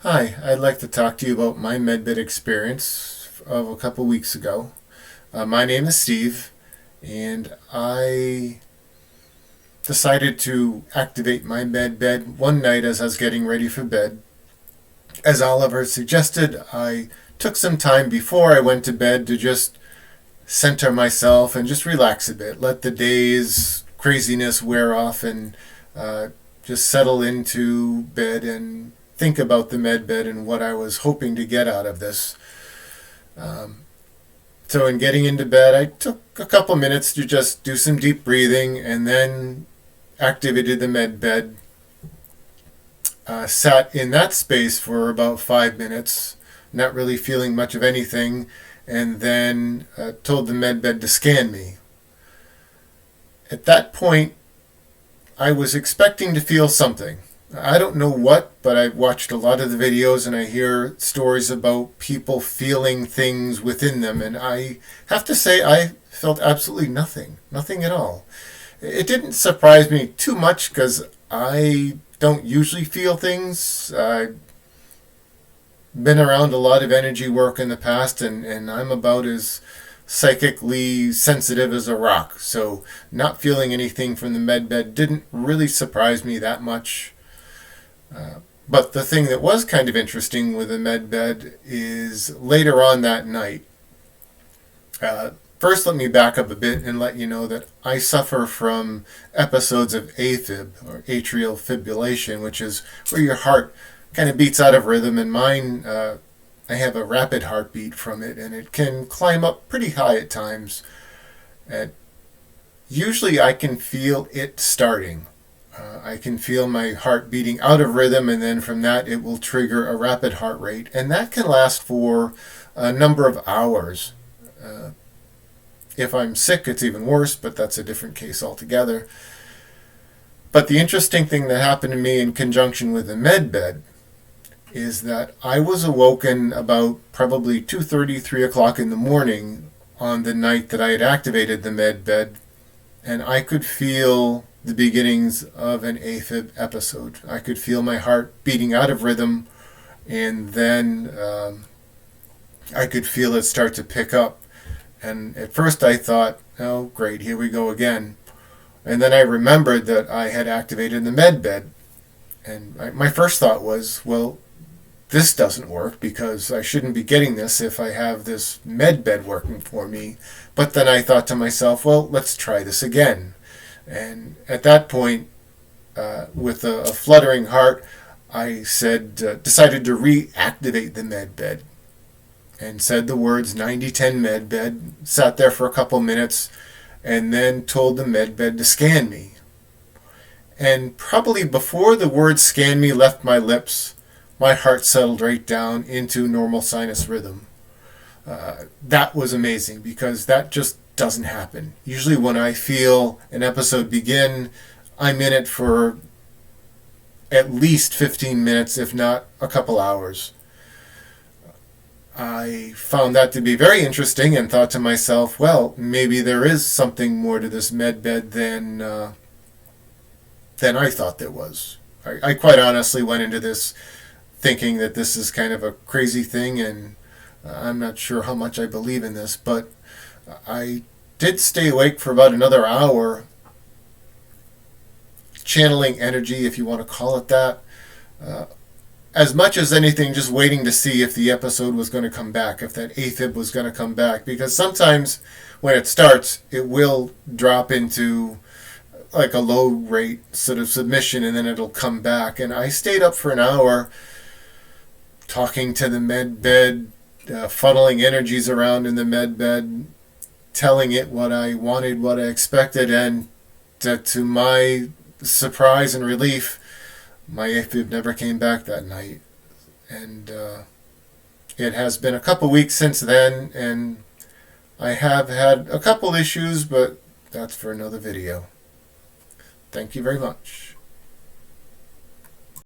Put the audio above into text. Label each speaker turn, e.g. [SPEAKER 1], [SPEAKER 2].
[SPEAKER 1] Hi, I'd like to talk to you about my MedBed experience of a couple weeks ago. My name is Steve, and I decided to activate my MedBed one night as I was getting ready for bed. As Oliver suggested, I took some time before I went to bed to just center myself and just relax a bit, let the day's craziness wear off, and just settle into bed and think about the med bed and what I was hoping to get out of this. So in getting into bed, I took a couple minutes to just do some deep breathing and then activated the med bed. Sat in that space for about 5 minutes, not really feeling much of anything, and then told the med bed to scan me. At that point, I was expecting to feel something. I don't know what, but I've watched a lot of the videos and I hear stories about people feeling things within them, and I have to say I felt absolutely nothing at all. It didn't surprise me too much because I don't usually feel things. I've been around a lot of energy work in the past, and I'm about as psychically sensitive as a rock, so not feeling anything from the med bed didn't really surprise me that much. But the thing that was kind of interesting with the med bed is later on that night. First, let me back up a bit and let you know that I suffer from episodes of AFib, or atrial fibrillation, which is where your heart kind of beats out of rhythm, and mine, I have a rapid heartbeat from it, and it can climb up pretty high at times. Usually I can feel it starting. I can feel my heart beating out of rhythm, and then from that it will trigger a rapid heart rate, and that can last for a number of hours. If I'm sick, it's even worse, but that's a different case altogether. But the interesting thing that happened to me in conjunction with the med bed is that I was awoken about probably 2:30, 3 o'clock in the morning on the night that I had activated the med bed, and I could feel the beginnings of an AFib episode. I could feel my heart beating out of rhythm, and then I could feel it start to pick up. And at first I thought, oh great, here we go again. And then I remembered that I had activated the med bed, and my first thought was, well, this doesn't work because I shouldn't be getting this if I have this med bed working for me. But then I thought to myself, well, let's try this again. And at that point, with a fluttering heart, I decided to reactivate the med bed and said the words 9010 med bed, sat there for a couple minutes, and then told the med bed to scan me. And probably before the word scan me left my lips, my heart settled right down into normal sinus rhythm. That was amazing because that just doesn't happen. Usually when I feel an episode begin, I'm in it for at least 15 minutes, if not a couple hours. I found that to be very interesting and thought to myself, well, maybe there is something more to this med bed than I thought there was. I quite honestly went into this thinking that this is kind of a crazy thing, and I'm not sure how much I believe in this, but I did stay awake for about another hour, channeling energy, if you want to call it that. As much as anything, just waiting to see if the episode was going to come back, if that AFib was going to come back. Because sometimes when it starts, it will drop into like a low rate sort of submission, and then it'll come back. And I stayed up for an hour talking to the med bed, funneling energies around in the med bed, telling it what I wanted, what I expected, and to my surprise and relief, my AFib never came back that night. And it has been a couple weeks since then, and I have had a couple issues, but that's for another video. Thank you very much.